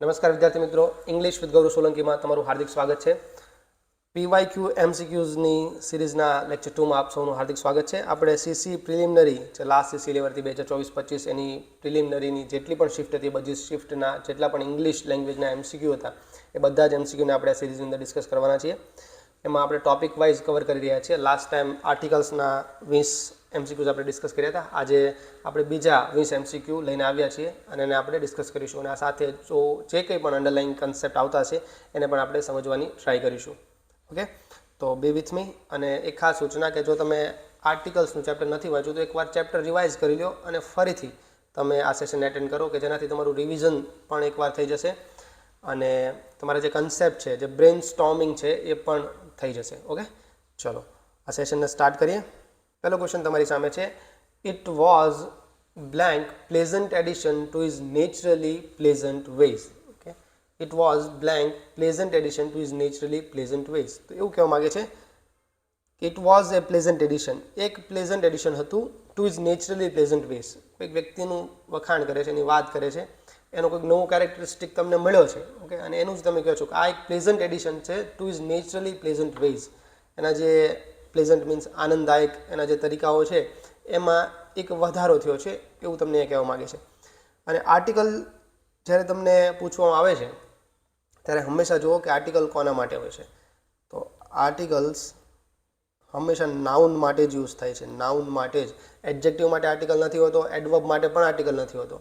નમસ્કાર વિદ્યાર્થી મિત્રો, ઇંગ્લિશ વિથ ગૌરવ સોલંકીમાં તમારું હાર્દિક સ્વાગત છે. પીવાયક્યુ એમસીક્યુઝની સિરીઝના લેક્ચર 2માં આપ સૌનું હાર્દિક સ્વાગત છે. આપણે સીસી પ્રિલિમિનરી જે લાસ્ટ સીસી લેવરથી 2024-25 એની પ્રિલિમિનરીની જેટલી પણ શિફ્ટ હતી, બધી શિફ્ટના જેટલા પણ ઇંગ્લિશ લેંગ્વેજના એમસીક્યુ હતા એ બધા જ એમસીક્યુને આપણે આ સિરીઝની અંદર ડિસ્કસ કરવાના છીએ. એમાં આપણે ટોપિક વાઇઝ કવર કરી રહ્યા છીએ. લાસ્ટ ટાઈમ આર્ટિકલ્સના 20 એમસીક્યુઝ આપણે ડિસ્કસ કર્યા હતા. આજે આપણે બીજા 20 એમસીક્યુ લઈને આવ્યા છીએ અને એને આપણે ડિસ્કસ કરીશું. અને આ સાથે જે કંઈ પણ અંડરલાઇન કન્સેપ્ટ આવતા છે એને પણ આપણે સમજવાની ટ્રાય કરીશું. ઓકે, તો બી વિથ મી. અને એક ખાસ સૂચના કે જો તમે આર્ટિકલ્સનું ચેપ્ટર નથી વાંચ્યું તો એકવાર ચેપ્ટર રિવાઇઝ કરી લો અને ફરીથી તમે આ સેશન એટેન્ડ કરો કે જેનાથી તમારું રિવિઝન પણ એકવાર થઈ જશે અને તમારા જે કન્સેપ્ટ છે, જે બ્રેન સ્ટોર્મિંગ છે એ પણ થઈ જશે. ઓકે, ચલો આ સેશનને સ્ટાર્ટ કરીએ. પહેલો ક્વેશ્ચન તમારી સામે છે. It was blank pleasant addition to his naturally pleasant ways. Okay, it was blank pleasant addition to his naturally pleasant ways. તો એવું કહેવા માંગે છે it was a pleasant addition, એક pleasant addition હતું to his naturally pleasant ways. કોઈક વ્યક્તિનું વખાણ કરે છે, એની વાત કરે છે, એનો કોઈક નવો કેરેક્ટરિસ્ટિક તમને મળ્યો છે. ઓકે, અને એનું જ તમે કહો છો કે આ એક પ્લેઝન્ટ એડિશન છે to his naturally pleasant ways. એના જે પ્લેઝન્ટ મીન્સ આનંદદાયક એના જે તરીકાઓ છે એમાં એક વધારો થયો છે એવું તમને એ કહેવા માગે છે. અને આર્ટિકલ જ્યારે તમને પૂછવામાં આવે છે ત્યારે હંમેશા જુઓ કે આર્ટિકલ કોના માટે હોય છે. તો આર્ટિકલ્સ હંમેશા નાઉન માટે જ યુઝ થાય છે, નાઉન માટે જ. એડજેક્ટિવ માટે આર્ટિકલ નથી હોતો, એડવર્બ માટે પણ આર્ટિકલ નથી હોતો.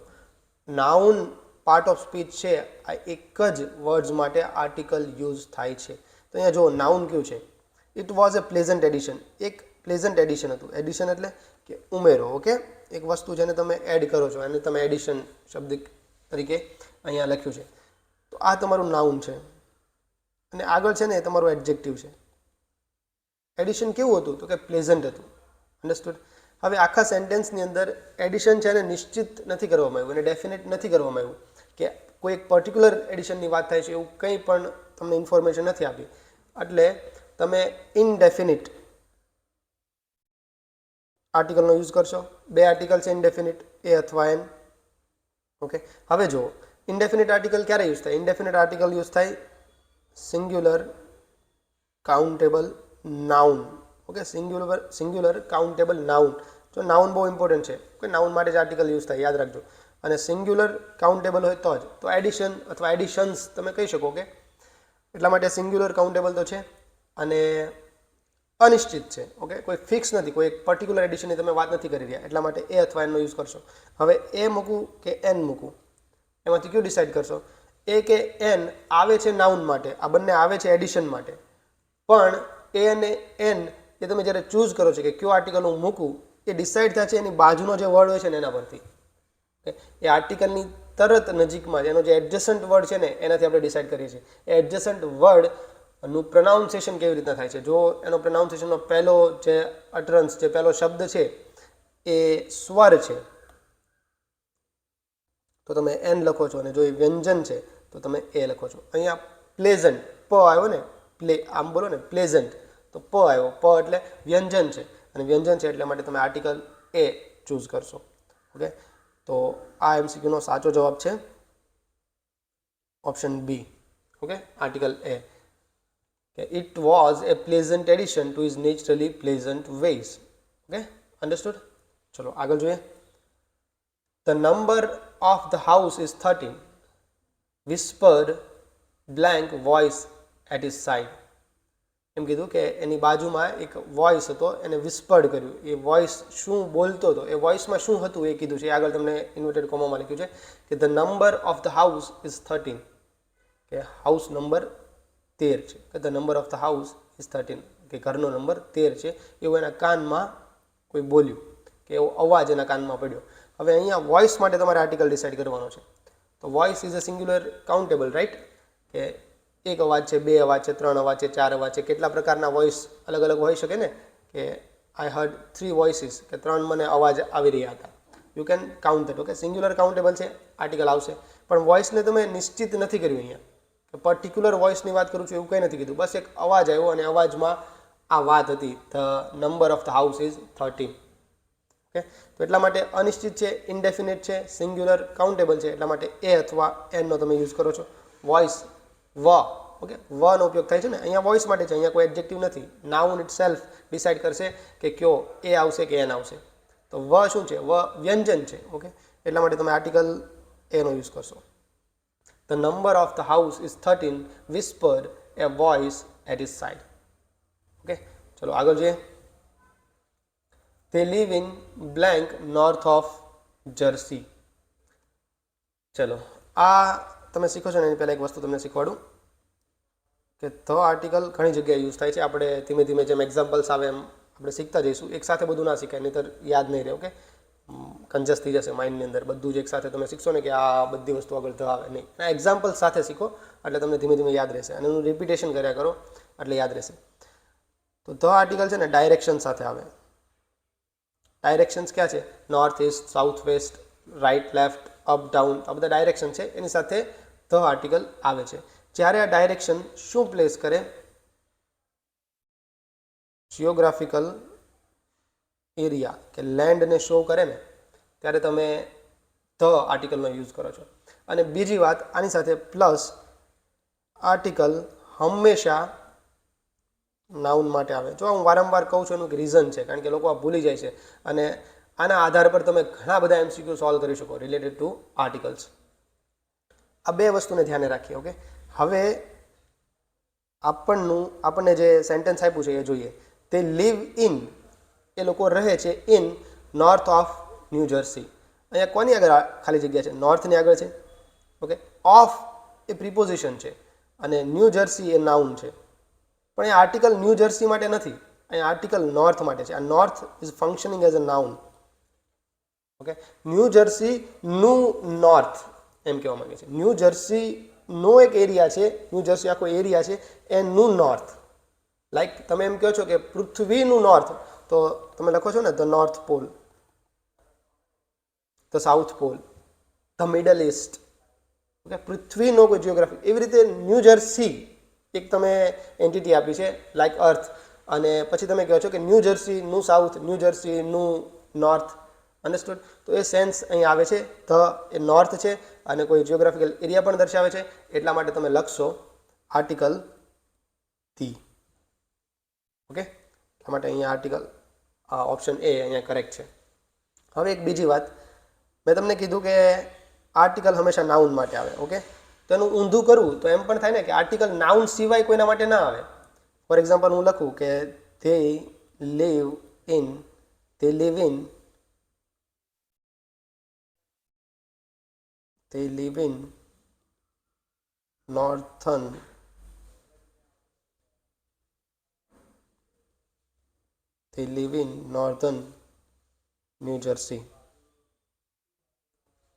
નાઉન પાર્ટ ઓફ સ્પીચ છે, આ એક જ વર્ડ્સ માટે આર્ટિકલ યુઝ થાય છે. તો અહીંયા જુઓ નાઉન કયું છે, it was a pleasant addition, એક પ્લેઝન્ટ એડિશન હતું. એડિશન એટલે કે ઉમેરો. ઓકે, એક વસ્તુ જેને તમે એડ કરો છો એને તમે એડિશન શબ્દ તરીકે અહીંયા લખ્યું છે. તો આ તમારું નાઉન છે અને આગળ છે ને એ તમારું એડજેક્ટિવ છે. એડિશન કેવું હતું તો કે પ્લેઝન્ટ હતું. અન્ડરસ્ટુડ? હવે આખા સેન્ટેન્સની અંદર એડિશન છે એને નિશ્ચિત નથી કરવામાં આવ્યું, એને ડેફિનેટ નથી કરવામાં આવ્યું કે કોઈ એક પર્ટિક્યુલર એડિશનની વાત થાય છે એવું કંઈ પણ તમને ઇન્ફોર્મેશન નથી આપી. એટલે તમે ઇનડેફિનિટ આર્ટિકલનો યુઝ કરશો. બે આર્ટિકલ છે ઇનડેફિનિટ, એ અથવા એન. ઓકે, હવે જુઓ ઇનડેફિનિટ આર્ટિકલ ક્યારે યુઝ થાય? ઇનડેફિનિટ આર્ટિકલ યુઝ થાય singular countable noun. Okay, singular countable noun. જો નાઉન બહુ ઇમ્પોર્ટન્ટ છે, કે નાઉન માટે જ આર્ટિકલ યુઝ થાય, યાદ રાખજો. અને સિંગ્યુલર કાઉન્ટેબલ હોય તો જ. તો એડિશન અથવા એડિશન્સ તમે કહી શકો કે એટલા માટે સિંગ્યુલર કાઉન્ટેબલ તો છે અને અનિશ્ચિત છે. ઓકે, કોઈ ફિક્સ નથી, કોઈ એક પર્ટિક્યુલર એડિશનની તમે વાત નથી કરી રહ્યા, એટલા માટે એ અથવા એનનો યુઝ કરશો. હવે એ મૂકું કે એન મૂકું, એમાંથી કયું ડિસાઇડ કરશો? એ કે એન આવે છે નાઉન માટે, આ બંને આવે છે એડિશન માટે, પણ એ અને એન એ તમે જ્યારે ચૂઝ કરો છો કે કયો આર્ટિકલ હું મૂકું, એ ડિસાઇડ થાય છે એની બાજુનો જે વર્ડ હોય છે ને એના પરથી. એ આર્ટિકલની તરત નજીકમાં એનો જે એડજસન્ટ વર્ડ છે ને એનાથી આપણે ડિસાઇડ કરીએ છીએ. એ એડજસન્ટ વર્ડનું પ્રોનાઉન્સિએશન કેવી રીતના થાય છે. જો એનો પ્રોનાઉન્સિએશનનો પહેલો જે અટરન્સ, જે પહેલો શબ્દ છે એ સ્વર છે તો તમે એન લખો છો, અને જો એ વ્યંજન છે તો તમે એ લખો છો. અહીંયા પ્લેઝન્ટ પ આવ્યો ને, આમ બોલો ને પ્લેઝન્ટ તો પ આવ્યો. પ એટલે વ્યંજન છે અને વ્યંજન છે એટલા માટે તમે આર્ટિકલ એ ચૂઝ કરશો. ઓકે, તો આ એમસીક્યુનો સાચો જવાબ છે option B. Okay, article a. It was a pleasant addition to his naturally pleasant ways. Okay, understood? ચલો આગળ જોઈએ. The number of the house is 13, whispered blank voice at his side. એમ કીધું કે એની બાજુમાં એક વોઇસ હતો, એને વિસ્પર્ડ કર્યું. એ વોઇસ શું બોલતો હતો, એ વોઇસમાં શું હતું એ કીધું છે. આગળ તમને ઇન્વર્ટેડ કોમામાં લખ્યું છે કે the number of the house is 13, કે હાઉસ નંબર 13 છે, કે the number of the house is 13, કે ઘરનો નંબર 13 છે. એવું એના કાનમાં કોઈ બોલ્યું, કે એવો અવાજ એના કાનમાં પડ્યો. હવે અહીંયા વોઇસ માટે તમારે આર્ટિકલ ડિસાઇડ કરવાનો છે. તો voice is a singular countable, right? કે એક અવાજ છે, બે અવાજ છે, ત્રણ અવાજ છે, ચાર અવાજ છે, કેટલા પ્રકારના વોઇસ અલગ અલગ હોઈ શકે ને. કે આઈ હર્ડ 3 વોઇસીસ, કે 3 મને અવાજ આવી રહ્યા હતા. You can count that. Okay, singular countable છે, આર્ટિકલ આવશે. પણ વોઇસને તમે નિશ્ચિત નથી કર્યું અહીંયા, કે પર્ટિક્યુલર વોઇસની વાત કરું છું એવું કંઈ નથી કીધું. બસ એક અવાજ આવ્યો અને અવાજમાં આ વાત હતી, the number of the house is 13. Okay, તો એટલા માટે અનિશ્ચિત છે, ઇન્ડેફિનેટ છે, સિંગ્યુલર, કાઉન્ટેબલ છે, એટલા માટે એ અથવા એનનો તમે યુઝ કરો છો. વોઇસ, વ, ઓકે, વનો ઉપયોગ થાય છે ને, અહીંયા વોઇસ માટે છે, અહીંયા કોઈ એડજેક્ટિવ નથી. નાઉન ઇટ સેલ્ફ ડિસાઇડ કરશે કે કયો એ આવશે કે એન આવશે. તો વ શું છે? વ વ્યંજન છે. ઓકે, એટલા માટે તમે આર્ટિકલ એનો યુઝ કરશો. The number of the house is 13, whispered a voice at his side. Okay, ચલો આગળ જોઈએ. They live in blank north of Jersey. ચલો આ તમે શીખો છો ને એની પહેલાં એક વસ્તુ તમને શીખવાડું કે ધ આર્ટિકલ ઘણી જગ્યાએ યુઝ થાય છે. આપણે ધીમે ધીમે જેમ એક્ઝામ્પલ્સ આવે એમ આપણે શીખતા જઈશું. એકસાથે બધું ના શીખાય, નહીંતર યાદ નહીં રહે. ઓકે, કંજસ થઈ જશે માઇન્ડની અંદર. બધું જ એકસાથે તમે શીખશો ને કે આ બધી વસ્તુ આગળ ધ આવે નહીં. એક્ઝામ્પલ સાથે શીખો એટલે તમને ધીમે ધીમે યાદ રહેશે, અને એનું રિપીટેશન કર્યા કરો એટલે યાદ રહેશે. તો ધ આર્ટિકલ છે ને ડાયરેક્શન સાથે આવે. ડાયરેક્શન્સ ક્યાં છે? North, east, south, west, right, left, up, down, આ બધા ડાયરેક્શન છે. એની સાથે ધ આર્ટિકલ આવે છે. જ્યારે આ ડાયરેક્શન શું પ્લેસ કરે? જિયોગ્રાફિકલ એરિયા કે લેન્ડને શો કરે ને ત્યારે તમે ધ આર્ટિકલનો યુઝ કરો છો. અને બીજી વાત, આની સાથે પ્લસ આર્ટિકલ હંમેશા નાઉન માટે આવે. જો હું વારંવાર કહું છું એનું રીઝન છે, કારણ કે લોકો આ ભૂલી જાય છે, અને આના આધાર પર તમે ઘણા બધા MCQ સોલ્વ કરી શકો રિલેટેડ ટુ આર્ટિકલ્સ. આ બે વસ્તુને ધ્યાને રાખીએ. ઓકે, હવે આપણને જે સેન્ટેન્સ આપ્યું છે એ જોઈએ. તે લીવ ઇન, એ લોકો રહે છે, in north of new jersey. અહીંયા કોની આગળ ખાલી જગ્યા છે? નોર્થની આગળ છે. ઓકે, ઓફ એ પ્રિપોઝિશન છે અને ન્યૂ જર્સી એ નાઉન છે. પણ અહીંયા આર્ટિકલ ન્યૂ જર્સી માટે નથી, અહીંયા આર્ટિકલ નોર્થ માટે છે. આ north is functioning as a noun. Okay, New Jersey નું નોર્થ એમ કહેવા માંગે છે. ન્યૂ જર્સી નો એક એરિયા છે, ન્યૂ જર્સી આખો એરિયા છે એનું નોર્થ. લાઈક તમે એમ કહો છો કે પૃથ્વીનું નોર્થ, તો તમે લખો છો ને the north pole, the south pole, the middle east. Okay, પૃથ્વીનો કોઈ જિયોગ્રાફી. એવી રીતે ન્યૂ જર્સી એક તમે એન્ટિટી આપી છે લાઈક અર્થ, અને પછી તમે કહો છો કે ન્યૂ જર્સીનું સાઉથ, ન્યૂ જર્સીનું નોર્થ. અન્ડરસ્ટુડ? તો એ સેન્સ અહીં આવે છે. ધ એ નોર્થ છે અને કોઈ જિયોગ્રાફિકલ એરિયા પણ દર્શાવે છે. એટલા માટે તમે લખશો આર્ટિકલ ધી. ઓકે, એટલા માટે અહીંયા આર્ટિકલ ઓપ્શન એ અહીંયા કરેક્ટ છે. હવે એક બીજી વાત, મેં તમને કીધું કે આર્ટિકલ હંમેશા નાઉન માટે આવે. ઓકે, તો એનું ઊંધું કરવું તો એમ પણ થાય ને કે આર્ટિકલ નાઉન સિવાય કોઈના માટે ના આવે. ફોર એક્ઝામ્પલ હું લખું કે they live in, they live in, they live in northern New Jersey.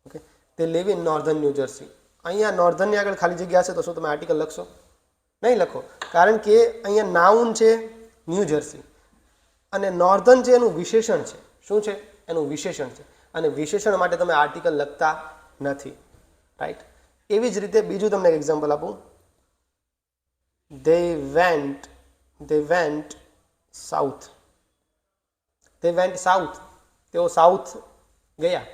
Okay, they live in northern New Jersey. અહીંયા નોર્ધનની આગળ ખાલી જગ્યા હશે તો શું તમે આર્ટિકલ લખશો? નહીં લખો, કારણ કે અહીંયા નાઉન છે ન્યૂ જર્સી અને નોર્ધન છે એનું વિશેષણ છે. શું છે? એનું વિશેષણ છે, અને વિશેષણ માટે તમે આર્ટિકલ લખતા નથી. રાઈટ? એવી જ રીતે બીજું તમને એક એક્ઝામ્પલ આપું. they went south. they went south, તેઓ સાઉથ ગયા.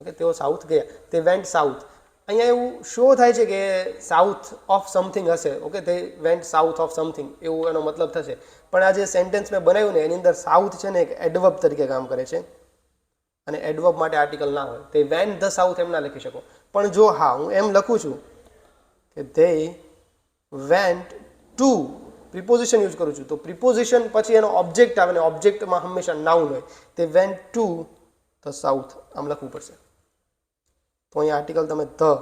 ઓકે, તેઓ સાઉથ ગયા. they went south. અહીંયા એવું શો થાય છે કે સાઉથ ઓફ સમથિંગ હશે. Okay, they went south of something એવું એનો મતલબ થશે. પણ આ જે સેન્ટેન્સ મેં બનાવ્યું ને એની અંદર સાઉથ છે ને એક એડવર્બ તરીકે કામ કરે છે, અને એડવર્બ માટે આર્ટિકલ ના હોય. તે વેન્ટ ધ સાઉથ એમ ના લખી શકો. પણ જો હા હું એમ લખું છું કે they went to, preposition use કરું છું, તો પ્રિપોઝિશન પછી એનો ઓબ્જેક્ટ આવે ને ઓબ્જેક્ટમાં હંમેશા નાઉન હોય. તે વેન્ટ ટુ ધ સાઉથ આમ લખવું પડશે. તો અહીંયા આર્ટિકલ તમે ધ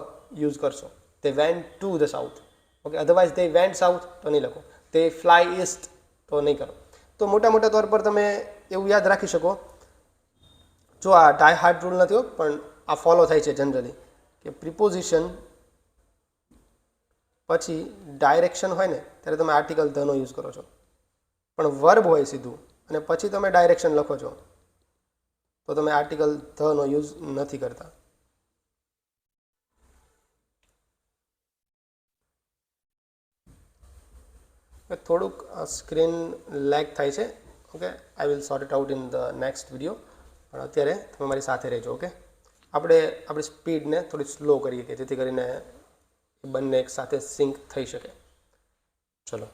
યુઝ કરશો. તે went to the south. Okay, otherwise તે વેન્ટ સાઉથ તો નહીં લખો. તે ફ્લાય ઈસ્ટ તો નહીં કરો. તો મોટા મોટા તौर પર તમે એવું યાદ રાખી શકો. જો આ ડાય હાર્ડ રૂલ નથી, પણ આ ફોલો થાય છે જનરલી, કે પ્રિપોઝિશન પછી ડાયરેક્શન હોય ને ત્યારે તમે આર્ટિકલ ધનો યુઝ કરો છો, પણ વર્બ હોય સીધું અને પછી તમે ડાયરેક્શન લખો છો તો તમે આર્ટિકલ ધનો યુઝ નથી કરતા. થોડુંક સ્ક્રીન લેગ થાય છે. Okay, I will sort it out in the next video. પણ અત્યારે તમે મારી સાથે રહેજો. ઓકે, આપણે આપણી સ્પીડને થોડી સ્લો કરીએ કે જેથી કરીને બંને એક સાથે સિંક થઈ શકે. ચલો,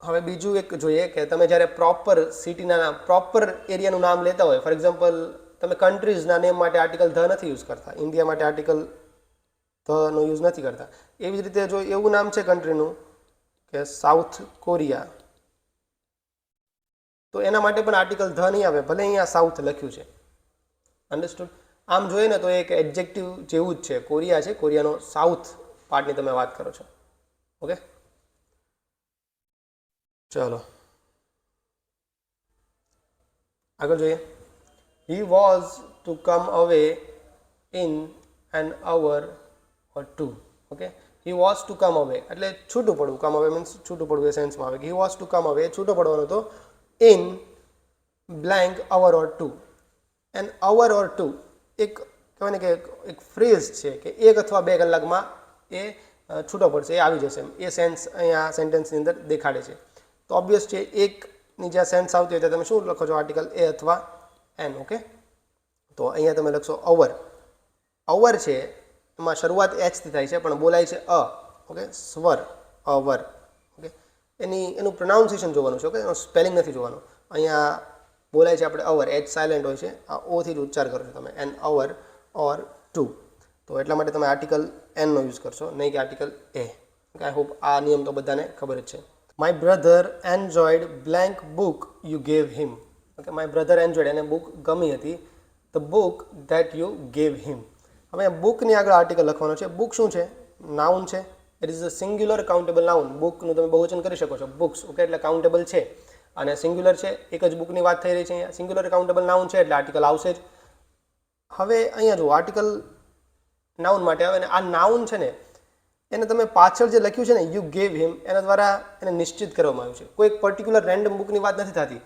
હવે બીજું એક જોઈએ કે તમે જ્યારે પ્રોપર સિટીના પ્રોપર એરિયાનું નામ લેતા હોય, ફોર એક્ઝામ્પલ તમે કન્ટ્રીઝના નેમ માટે આર્ટિકલ ધ નથી યુઝ કરતા, ઇન્ડિયા માટે આર્ટિકલ ધનો યુઝ નથી કરતા. એવી જ રીતે જો એવું નામ છે કન્ટ્રીનું કે સાઉથ કોરિયા, તો એના માટે પણ આર્ટિકલ ધ નહીં આવે, ભલે અહીંયા સાઉથ લખ્યું છે. અન્ડરસ્ટુડ? આમ જોઈએ ને તો એક એડજેક્ટિવ જેવું જ છે. કોરિયા છે, કોરિયાનો સાઉથ પાર્ટની તમે વાત કરો છો. ઓકે, ચલો આગળ જોઈએ. હી was to come away in an hour or two. Okay, he was to come away એટલે છૂટું પડવું. કમ અવે મીન્સ છૂટું પડવું એ સેન્સમાં આવે કે હી વોઝ ટુ કમ અવે છૂટો પડવાનો હતો in blank hour or two. An hour or two એક કહેવાય ને કે એક ફ્રેઝ છે કે 1 અથવા 2 કલાકમાં એ છૂટો પડશે, એ આવી જશે. એ સેન્સ અહીંયા સેન્ટેન્સની અંદર દેખાડે છે. તો ઓબ્વિયસ છે, એકની જ્યાં સેન્સ આવતી હોય ત્યાં તમે શું લખો છો? આર્ટિકલ એ અથવા એન. ઓકે, તો અહીંયા તમે લખશો અવર. અવર છે એમાં શરૂઆત એચથી થાય છે પણ બોલાય છે અ. ઓકે, સ્વર અવર. ઓકે, એનું પ્રોનાઉન્સિએશન જોવાનું છે. ઓકે, એનું સ્પેલિંગ નથી જોવાનું. અહીંયા બોલાય છે આપણે અવર, એચ સાયલેન્ટ હોય છે, આ ઓથી જ ઉચ્ચાર કરો છો તમે, એન અવર ઓર ટુ. તો એટલા માટે તમે આર્ટિકલ એનનો યુઝ કરશો, નહીં કે article a. Okay, I hope આ નિયમ તો બધાને ખબર જ છે. My brother enjoyed blank book you gave him. Okay, my brother enjoyed, એને બુક ગમી હતી. The book that you gave him. હવે બુકની આગળ આર્ટિકલ લખવાનો છે. બુક શું છે? નાઉન છે. It is a singular countable noun. બુકનું તમે બહુવચન કરી શકો છો, બુક્સ. ઓકે, એટલે કાઉન્ટેબલ છે અને સિંગ્યુલર છે, એક જ બુકની વાત થઈ રહી છે અહીંયા. સિંગ્યુલર કાઉન્ટેબલ નાઉન છે એટલે આર્ટિકલ આવશે જ. હવે અહીંયા જુઓ, આર્ટિકલ નાઉન માટે આવે ને આ નાઉન છે ને એને તમે પાછળ જે લખ્યું છે ને યુ ગેવ હિમ, એના દ્વારા એને નિશ્ચિત કરવામાં આવ્યું છે. કોઈ એક પર્ટિક્યુલર રેન્ડમ બુકની વાત નથી થતી.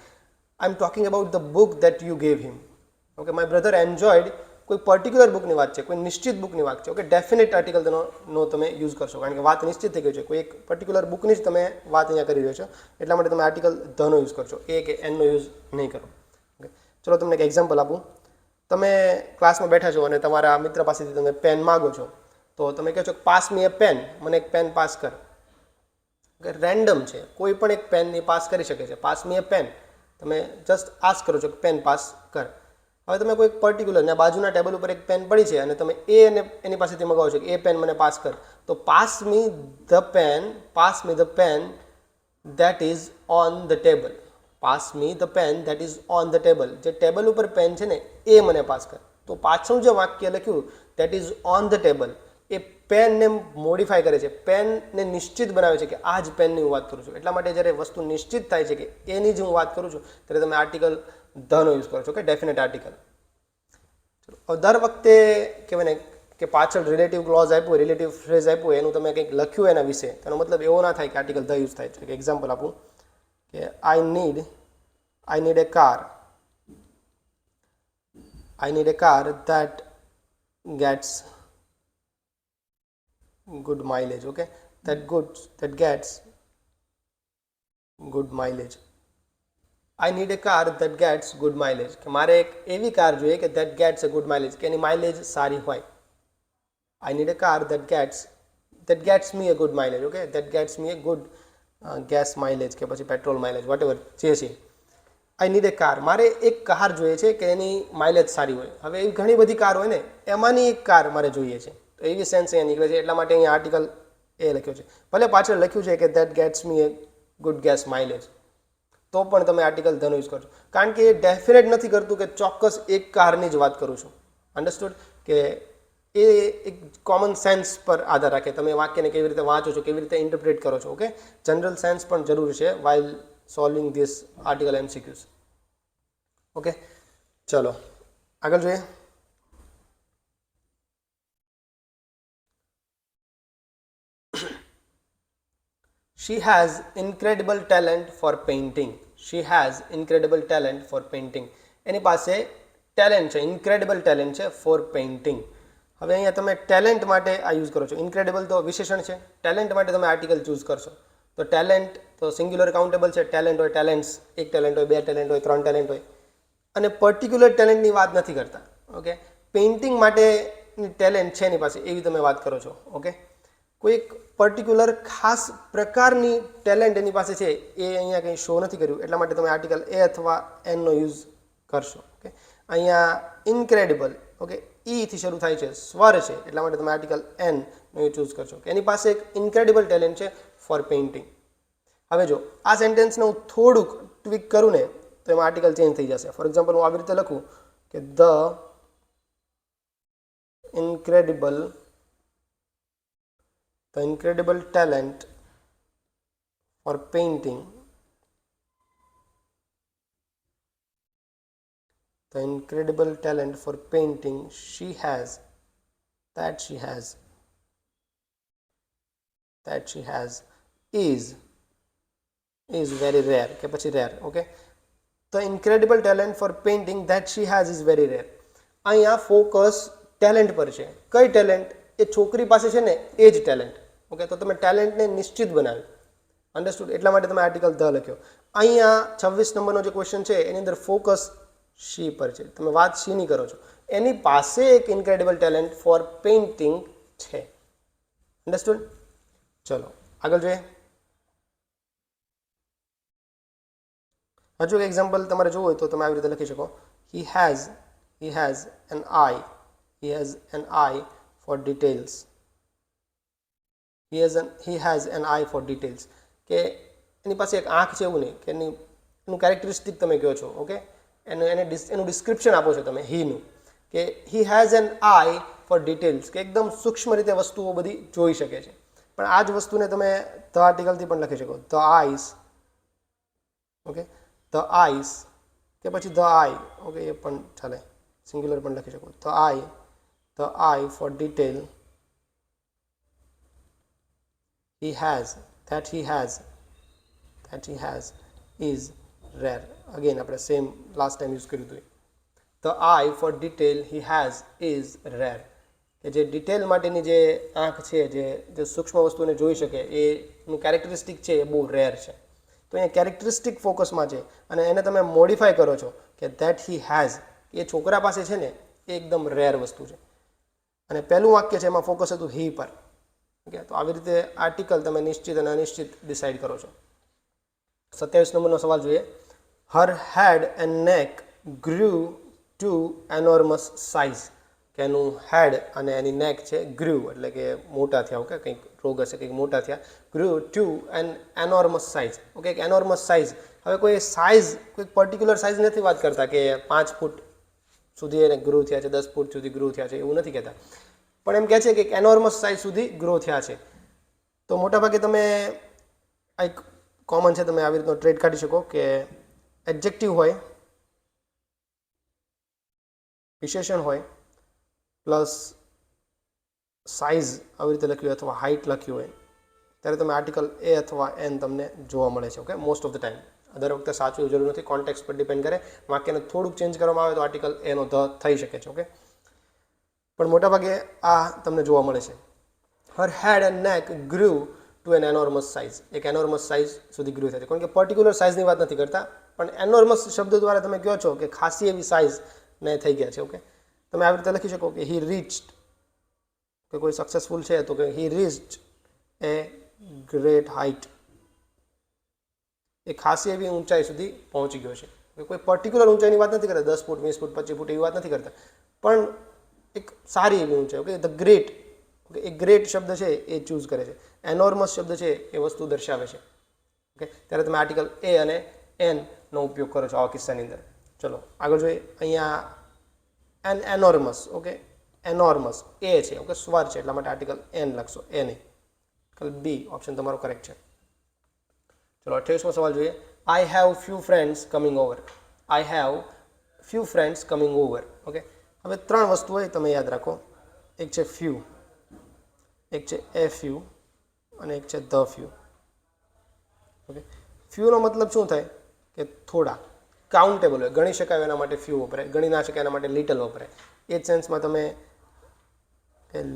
I am talking about the book that you gave him. Okay, my brother enjoyed કોઈ પર્ટિક્યુલર બુકની વાત છે, કોઈ નિશ્ચિત બુકની વાત છે. ઓકે, ડેફિનેટ આર્ટિકલ નો તમે યુઝ કરશો કારણ કે વાત નિશ્ચિત થઈ ગઈ છે. કોઈ એક પર્ટિક્યુલર બુકની જ તમે વાત અહીંયા કરી રહ્યો છો, એટલા માટે તમે આર્ટિકલ ધનો યુઝ કરશો, એ કે એનનો યુઝ નહીં કરો. ઓકે, ચલો તમને એક એક્ઝામ્પલ આપું. તમે ક્લાસમાં બેઠા છો અને તમારા મિત્ર પાસેથી તમે પેન માગો છો, તો તમે કહો છો પાસ મી એ પેન, મને એક પેન પાસ કર. રેન્ડમ છે, કોઈ પણ એક પેનની પાસ કરી શકે છે. પાસ મી એ પેન, તમે જસ્ટ આસ્ક કરો છો કે પેન પાસ કર. હવે તમે કોઈ પર્ટિક્યુલર ને બાજુના ટેબલ ઉપર એક પેન પડી છે અને તમે એની પાસેથી મગાવો છો કે એ પેન મને પાસ કર, તો pass me the pen that is on the table. Pass me the pen that is on the table. જે ટેબલ ઉપર પેન છે ને એ મને પાસ કર. તો પાછળનું જે વાક્ય લખ્યું that is on the table, એ પેનને મોડિફાય કરે છે, પેનને નિશ્ચિત બનાવે છે કે આ જ પેનની હું વાત કરું છું. એટલા માટે જ્યારે વસ્તુ નિશ્ચિત થાય છે કે એની જ હું વાત કરું છું ત્યારે તમે આર્ટિકલ ધનો યુઝ કરો છો. કે ડેફિનેટ આર્ટિકલ. દર વખતે કહેવાય ને કે પાછળ રિલેટિવ ક્લોઝ આપ્યું, રિલેટિવ ફ્રેઝ આપ્યું, એનું તમે કંઈક લખ્યું એના વિશે, તેનો મતલબ એવો ના થાય કે આર્ટિકલ ધ યુઝ થાય છે. એક્ઝામ્પલ આપું કે I need a car that gets good mileage. Okay, that gets good mileage. I need a car that gets good mileage. કે મારે એક એવી કાર જોઈએ કે that gets a good mileage, કે એની માઇલેજ સારી હોય. I need a car that gets me a good mileage. Okay, that gets me a good gas mileage કે પછી પેટ્રોલ માઇલેજ, whatever જે છે. I need a car, મારે એક car જોઈએ છે કે એની માઇલેજ સારી હોય. હવે એવી ઘણી બધી કાર હોય ને, એમાંની એક કાર મારે જોઈએ છે, તો એવી સેન્સ અહીંયા નીકળે છે. એટલા માટે અહીંયા આર્ટિકલ એ લખ્યો છે. ભલે પાછળ લખ્યું છે કે that gets me a good gas mileage, તો પણ તમે આર્ટિકલ ધનો યુઝ કરશો કારણ કે એ ડેફિનેટ નથી કરતું કે ચોક્કસ એક કારની જ વાત કરું છું. અન્ડરસ્ટુડ? કે એ એક કોમન સેન્સ પર આધાર રાખે, તમે વાક્યને કેવી રીતે વાંચો છો, કેવી રીતે ઇન્ટરપ્રેટ કરો છો. ઓકે, જનરલ સેન્સ પણ જરૂરી છે while solving this article MCQs. Okay, ચલો આગળ જોઈએ. She has incredible talent for painting. She has incredible talent for painting. એની પાસે ટેલેન્ટ છે, ઇન્ક્રેડિબલ ટેલેન્ટ છે ફોર પેઇન્ટિંગ. હવે અહીંયા તમે ટેલેન્ટ માટે આ યુઝ કરો છો. ઇન્ક્રેડિબલ તો વિશેષણ છે, ટેલેન્ટ માટે તમે આર્ટિકલ ચૂઝ કરશો. તો ટેલેન્ટ તો સિંગ્યુલર કાઉન્ટેબલ છે, ટેલેન્ટ હોય, ટેલેન્ટ્સ, એક ટેલેન્ટ હોય, બે ટેલેન્ટ હોય, ત્રણ ટેલેન્ટ હોય, અને પર્ટિક્યુલર ટેલેન્ટની વાત નથી કરતા. ઓકે, પેઇન્ટિંગ માટેની ટેલેન્ટ છે એની પાસે એવી તમે વાત કરો છો. ઓકે, કોઈ એક પર્ટિક્યુલર ખાસ પ્રકારની ટેલેન્ટ એની પાસે છે એ અહીંયા કંઈ શો નથી કર્યું, એટલા માટે તમે આર્ટિકલ એ અથવા એનનો યુઝ કરશો. ઓકે, અહીંયા ઇન્ક્રેડિબલ, ઓકે, ઈથી શરૂ થાય છે, સ્વર છે, એટલા માટે તમે આર્ટિકલ એનનો ચૂઝ કરશો કે એની પાસે એક ઇન્ક્રેડિબલ ટેલેન્ટ છે ફોર પેઇન્ટિંગ. હવે જો આ સેન્ટેન્સને હું થોડુંક ટ્વિક કરું ને તો એમાં આર્ટિકલ ચેન્જ થઈ જશે. ફોર એક્ઝામ્પલ હું આવી રીતે લખું કે the incredible talent for painting, the incredible talent for painting she has is very rare કે પછી rare. Okay, the incredible talent for painting that she has is very rare. અહીંયા ફોકસ ટેલેન્ટ પર છે. કઈ ટેલેન્ટ? એ છોકરી પાસે છે ને એ જ ટેલેન્ટ. ઓકે, તો તમે ટેલેન્ટને નિશ્ચિત બનાવ્યું. અન્ડરસ્ટુડ? એટલા માટે તમે આર્ટિકલ ધ લખ્યો. અહીંયા 26 નંબરનો જે ક્વેશ્ચન છે એની અંદર ફોકસ શી પર છે. તમે વાત શીની કરો છો. એની પાસે એક ઇન્ક્રેડિબલ ટેલેન્ટ ફોર પેઇન્ટિંગ છે. અન્ડરસ્ટુડ? ચલો આગળ જોઈએ. હજુ એક એક્ઝામ્પલ તમારે જોવું હોય તો તમે આવી રીતે લખી શકો. He has an eye for details. He has an eye for details. કે એની પાસે એક આંખ છે એવું નહીં કે એનું કેરેક્ટરિસ્ટિક તમે કહો છો. ઓકે, એનું ડિસ્ક્રિપ્શન આપો છો તમે હીનું કે he has an eye for details કે એકદમ સૂક્ષ્મ રીતે વસ્તુઓ બધી જોઈ શકે છે. પણ આ જ વસ્તુને તમે ધ આર્ટિકલથી પણ લખી શકો. The ice, okay, the ice કે પછી ધ આઈ, ઓકે, એ પણ ચાલે, સિંગ્યુલર પણ લખી શકો. The eye for detail he has is rare. Again આપણે સેમ લાસ્ટ ટાઈમ યુઝ કર્યું હતું. The eye for detail he has is rare કે જે ડિટેલ માટેની જે આંખ છે, જે સૂક્ષ્મ વસ્તુને જોઈ શકે એનું કેરેક્ટરિસ્ટિક છે એ બહુ રેર છે. તો અહીંયા કેરેક્ટરિસ્ટિક ફોકસમાં છે અને એને તમે મોડિફાય કરો છો કે ધેટ હી હેઝ, એ છોકરા પાસે છે ને એ એકદમ રેર વસ્તુ છે. અને પહેલું વાક્ય છે એમાં ફોકસ હતું હી પર. ઓકે, તો આવી રીતે આર્ટિકલ તમે નિશ્ચિત અને અનિશ્ચિત ડિસાઇડ કરો છો. 27 નંબરનો સવાલ જોઈએ. હર head and neck grew two એનોર્મસ size. કે એનું હેડ અને એની નેક છે ગ્રુ એટલે કે મોટા થયા. ઓકે, કંઈક રોગ હશે, કંઈક મોટા થયા. Grew to an enormous size. Okay, એક એનોર્મસ સાઇઝ. હવે કોઈ સાઇઝ, કોઈ પર્ટિક્યુલર સાઇઝ નથી વાત કરતા કે 5 ફૂટ સુધી એને ગ્રો થયા છે, 10 ફૂટ સુધી ગ્રો થયા છે, એવું નથી કહેતા. પણ એમ કહે છે કે એનોર્મસ સાઇઝ સુધી ગ્રો થયા છે. તો મોટાભાગે તમે એક કોમન છે, તમે આવી રીતનો ટ્રેડ કાઢી શકો કે એડજેક્ટિવ હોય, વિશેષણ હોય, પ્લસ સાઇઝ આવી રીતે લખ્યું હોય અથવા હાઇટ લખ્યું હોય, ત્યારે તમે આર્ટિકલ એ અથવા એન તમને જોવા મળે છે. Okay, most of the time. દર વખતે સાચું એવું જરૂર નથી, કોન્ટેક્સ્ટ પર ડિપેન્ડ કરે. વાક્યને થોડુંક ચેન્જ કરવામાં આવે તો આર્ટિકલ એનો ધ થઈ શકે છે. ઓકે, પણ મોટાભાગે આ તમને જોવા મળે છે. હર head and neck grew to an enormous size. એક એનોર્મસ સાઇઝ સુધી ગ્રો થાય છે. કારણ કે પર્ટિક્યુલર સાઇઝની વાત નથી કરતા, પણ એનોર્મસ શબ્દ દ્વારા તમે કહો છો કે ખાસી એવી સાઇઝ ને થઈ ગયા છે. ઓકે, તમે આવી રીતે લખી શકો કે હી રીચ્ડ, કે કોઈ સક્સેસફુલ છે તો કે હી રીચ્ડ એ ગ્રેટ હાઇટ. એ ખાસી એવી ઊંચાઈ સુધી પહોંચી ગયો છે. કોઈ પર્ટિક્યુલર ઊંચાઈની વાત નથી કરતા, 10 ફૂટ, 20 ફૂટ, 25 ફૂટ એવી વાત નથી કરતા, પણ એક સારી એવી ઊંચાઈ. Okay, the great. Okay, A great શબ્દ છે એ ચૂઝ કરે છે. એનોર્મસ શબ્દ છે એ વસ્તુ દર્શાવે છે. ઓકે, ત્યારે તમે આર્ટિકલ એ અને એનનો ઉપયોગ કરો છો આવા કિસ્સાની અંદર. ચલો આગળ જોઈએ. અહીંયા એનોર્મસ. ઓકે, એનોર્મસ એ છે. ઓકે, સ્વર છે એટલા માટે આર્ટિકલ એન લખશો, એ નહીં. બી ઓપ્શન તમારો કરેક્ટ છે. ચલો 28મો સવાલ જોઈએ. I have few friends coming over. I have few friends coming over. Okay, હવે 3 વસ્તુ હોય તમે યાદ રાખો. એક છે ફ્યુ, એક છે એ ફ્યુ અને એક છે ધ ફ્યુ. ઓકે, ફ્યુનો મતલબ શું થાય કે થોડા, કાઉન્ટેબલ હોય, ગણી શકાય એના માટે ફ્યુ વપરાય, ગણી ના શકાય એના માટે લિટલ વપરાય. એ જ સેન્સમાં તમે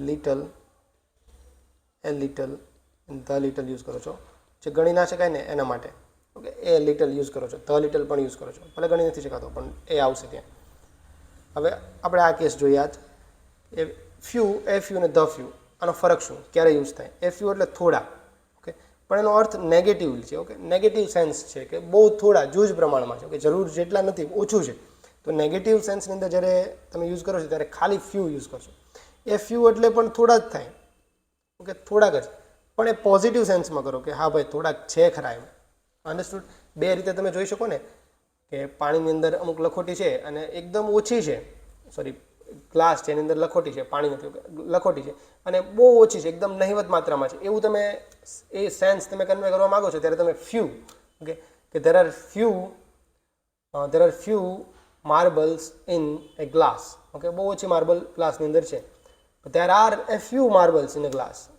little, A little, the little use કરો છો. જે ગણી ના શકાય ને એના માટે. ઓકે, એ લિટલ યુઝ કરો છો, ધ લિટલ પણ યુઝ કરો છો, ભલે ગણી નથી શકાતો પણ એ આવશે ત્યાં. હવે આપણે આ કેસ જોઈએ. આજ એ ફ્યુ, એ ફ્યુ અને ધ ફ્યુ, આનો ફરક શું, ક્યારે યુઝ થાય? એ ફ્યુ એટલે થોડા, ઓકે, પણ એનો અર્થ નેગેટિવ છે. ઓકે, નેગેટિવ સેન્સ છે કે બહુ થોડા, જૂજ પ્રમાણમાં છે. ઓકે, જરૂર જેટલા નથી, ઓછું છે. તો નેગેટિવ સેન્સની અંદર જ્યારે તમે યુઝ કરો છો ત્યારે ખાલી ફ્યુ યુઝ કરશો. એ ફ્યુ એટલે પણ થોડા જ થાય. ઓકે, થોડાક જ, પણ એ પોઝિટિવ સેન્સમાં કરો કે હા ભાઈ થોડાક છે ખરા એમ. અન્ડરસ્ટુડ? બે રીતે તમે જોઈ શકો ને કે પાણીની અંદર અમુક લખોટી છે અને એકદમ ઓછી છે, સોરી ગ્લાસ છે એની અંદર લખોટી છે, પાણી નથી, લખોટી છે અને બહુ ઓછી છે, એકદમ નહિવત માત્રામાં છે. એવું તમે એ સેન્સ તમે કન્વે કરવા માગો છો ત્યારે તમે ફ્યુ, ઓકે, કે there are few marbles in a glass. Okay, બહુ ઓછી માર્બલ ગ્લાસની અંદર છે. there are a few marbles in a glass.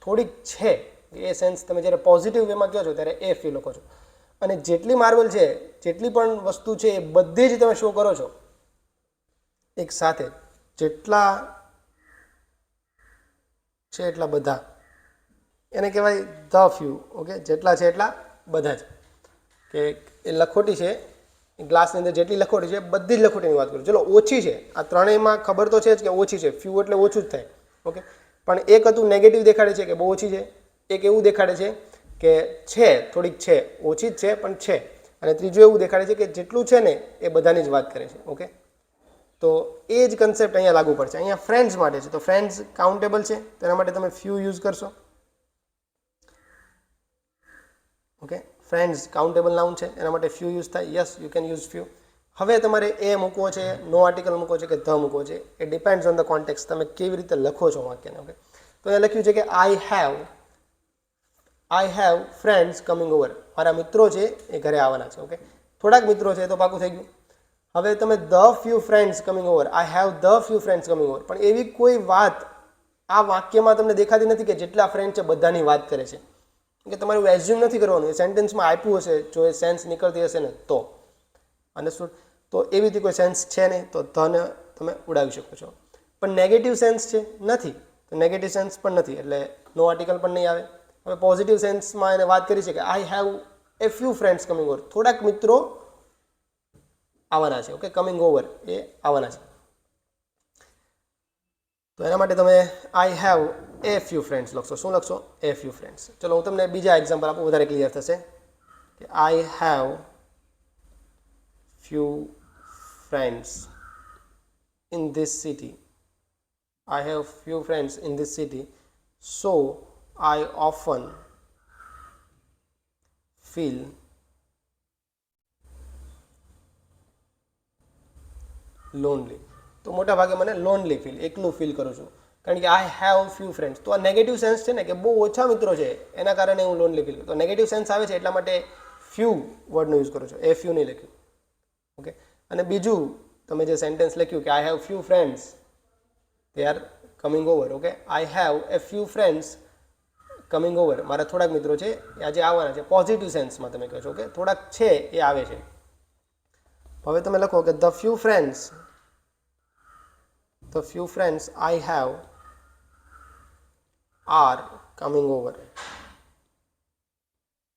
થોડીક છે, એ સેન્સ તમે જ્યારે પોઝિટિવ વેમાં કહો છો ત્યારે એ ફ્યુ લખો છો. અને જેટલી માર્બલ છે, જેટલી પણ વસ્તુ છે એ બધી જ તમે શો કરો છો એક સાથે, જેટલા છે એટલા બધા, એને કહેવાય ધ ફ્યુ. ઓકે, જેટલા છે એટલા બધા જ, કે એ લખોટી છે ગ્લાસની અંદર, જેટલી લખોટી છે બધી જ લખોટીની વાત કરું. ચલો ઓછી છે, આ ત્રણેયમાં ખબર તો છે જ કે ઓછી છે, ફ્યુ એટલે ઓછું જ થાય. ઓકે, પણ એક હતું નેગેટિવ દેખાડે છે કે બહુ ઓછી છે, એક એવું દેખાડે છે કે છે થોડીક છે, ઓછી જ છે પણ છે, અને ત્રીજું એવું દેખાડે છે કે જેટલું છે ને એ બધાની જ વાત કરે છે. ઓકે, તો એ જ કન્સેપ્ટ અહીંયા લાગુ પડશે. અહીંયા ફ્રેન્ડ્સ માટે છે, તો ફ્રેન્ડ્સ કાઉન્ટેબલ છે, તેના માટે તમે ફ્યુ યુઝ કરશો. ઓકે, ફ્રેન્ડ્સ કાઉન્ટેબલ નાઉન છે, એના માટે ફ્યુ યુઝ થાય. Yes, you can use few. હવે તમારે એ મૂકવો છે, નો આર્ટિકલ મૂકવો છે કે ધ મૂકવો છે, એ ડિપેન્ડ્સ ઓન ધ કોન્ટેક્સ્ટ, તમે કેવી રીતે લખો છો વાક્યને. ઓકે, તો અહીંયા લખ્યું છે કે I have friends coming over. મારા મિત્રો છે એ ઘરે આવવાના છે. ઓકે, થોડાક મિત્રો છે તો પાકું થઈ ગયું. હવે તમે the few friends coming over, I have the few friends coming over, પણ એવી કોઈ વાત આ વાક્યમાં તમને દેખાતી નથી કે જેટલા ફ્રેન્ડ છે બધાની વાત કરે છે. કે તમારું એઝ્યુમ નથી કરવાનું, એ સેન્ટેન્સમાં આપ્યું હશે, જો એ સેન્સ નીકળતી હશે ને તો. અન્ડરસ્ટુડ? તો એવી રીતે કોઈ સેન્સ છે નહીં, તો ધને તમે ઉડાવી શકો છો. પણ નેગેટિવ સેન્સ છે નથી, તો નેગેટિવ સેન્સ પણ નથી એટલે નો આર્ટિકલ પણ નહીં આવે. હવે પોઝિટિવ સેન્સમાં એને વાત કરી છે કે I have a few friends coming over, થોડાક મિત્રો આવવાના છે. ઓકે, કમિંગ ઓવર એ આવવાના છે. તો એના માટે તમે I have a few friends લખશો. શું લખશો? એ ફ્યુ ફ્રેન્ડ્સ. ચલો હું તમને બીજા એક્ઝામ્પલ આપું, વધારે ક્લિયર થશે. કે I have few friends in this city. I have few friends in this city, so I often feel lonely. તો મોટા ભાગે મને લોનલી ફીલ, એકલું ફીલ કરું છું, કારણ કે આઈ હેવ ફ્યુ ફ્રેન્ડ્સ. તો આ નેગેટિવ સેન્સ છે ને કે બહુ ઓછા મિત્રો છે, એના કારણે હું લોનલી ફીલ કરું. તો નેગેટિવ સેન્સ આવે છે એટલા માટે ફ્યુ વર્ડનો યુઝ કરું છું, એ ફ્યુ નહીં લખ્યું. ઓકે, અને બીજું તમે જે સેન્ટેન્સ લખ્યું કે I have few friends, they are coming over. Okay, I have a few friends coming over. મારા થોડાક મિત્રો છે એ આજે આવવાના છે, પોઝિટિવ સેન્સમાં તમે કહો છો. ઓકે, થોડાક છે એ આવે છે. હવે તમે લખો કે the few friends I have are coming over.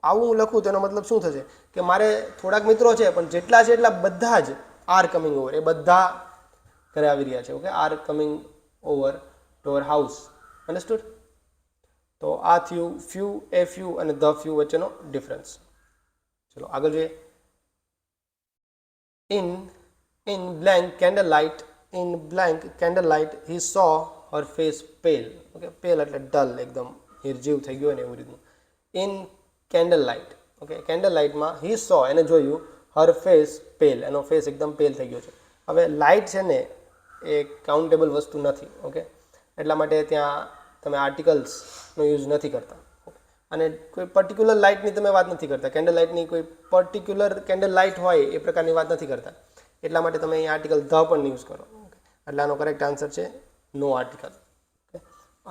આવું હું લખું તેનો મતલબ શું થશે કે મારે થોડાક મિત્રો છે પણ જેટલા છે એટલા બધા જ આર કમિંગ ઓવર, એ બધા ઘરે આવી રહ્યા છે. Okay, R coming over to our house. Understood? તો આ થયું ફ્યુ, એ ફ્યુ અને ધ ફ્યુ વચ્ચેનો ડિફરન્સ. ચલો આગળ જોઈએ. In blank candle light he so Har face પેલ. ઓકે, પેલ એટલે ડલ, એકદમ નિર્જીવ થઈ ગયો ને એવું રીતનું. In candle light. Okay, candle લાઇટમાં હી સો, એને જોયું, હર ફેસ પેલ, એનો ફેસ એકદમ પેલ થઈ ગયો છે. હવે લાઇટ છે ને એ કાઉન્ટેબલ વસ્તુ નથી. ઓકે, એટલા માટે ત્યાં તમે આર્ટિકલ્સનો યુઝ નથી કરતા. અને કોઈ પર્ટિક્યુલર લાઇટની તમે વાત નથી કરતા, કેન્ડલ લાઇટની કોઈ પર્ટિક્યુલર કેન્ડલ લાઇટ હોય એ પ્રકારની વાત નથી કરતા. એટલા માટે તમે અહીં આર્ટિકલ ધ પણ યુઝ કરો. ઓકે, એટલે આનો કરેક્ટ આન્સર છે no article. Okay,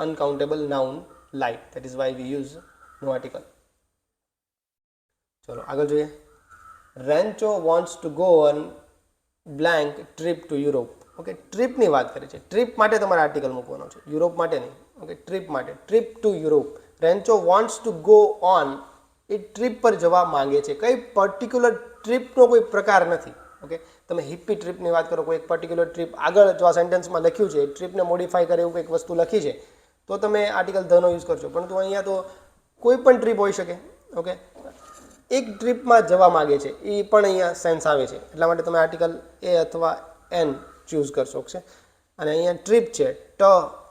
uncountable noun light, that is why we use no article. ચલો આગળ જોઈએ. Rancho wants to go on blank trip to Europe. Okay, ટ્રીપની વાત કરે છે. ટ્રીપ માટે તમારે આર્ટિકલ મૂકવાનો છે, યુરોપ માટે નહીં. ઓકે, ટ્રીપ માટે, trip to Europe. Rancho wants to go on A trip પર જવા માંગે છે. કઈ પર્ટિક્યુલર ટ્રીપનો કોઈ પ્રકાર નથી. ઓકે, તમે હિપ્પી ટ્રીપની વાત કરો, કોઈ એક પર્ટિક્યુલર ટ્રીપ આગળ જો આ સેન્ટેન્સમાં લખ્યું છે ટ્રીપને મોડિફાઈ કરે એવું કંઈક વસ્તુ લખી છે તો તમે આર્ટિકલ ધનો યુઝ કરશો, પરંતુ અહીંયા તો કોઈ પણ ટ્રીપ હોઈ શકે. ઓકે, એક ટ્રીપમાં જવા માગે છે એ પણ અહીંયા સેન્સ આવે છે, એટલા માટે તમે આર્ટિકલ એ અથવા એન ચૂઝ કરશો. ઓકે, અને અહીંયા ટ્રીપ છે, ટ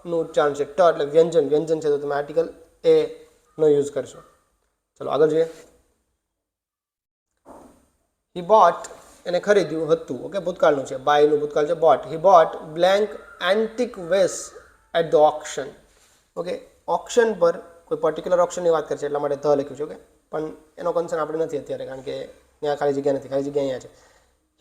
નું ઉચ્ચારણ છે, ટ એટલે વ્યંજન છે, તો તમે આર્ટિકલ એ નો યુઝ કરશો. ચલો આગળ જોઈએ. હી બોટ, એને ખરીદ્યું હતું. ઓકે, ભૂતકાળનું છે, બાયનું ભૂતકાળ છે, bought. He bought blank antique vase at the auction. Okay, ઓક્શન પર કોઈ પર્ટિક્યુલર ઓક્શનની વાત કરે છે એટલા માટે ધ લખ્યું છે. ઓકે, પણ એનો કન્સર્ન આપણે નથી અત્યારે, કારણ કે ત્યાં ખાલી જગ્યા નથી, ખાલી જગ્યા અહીંયા છે.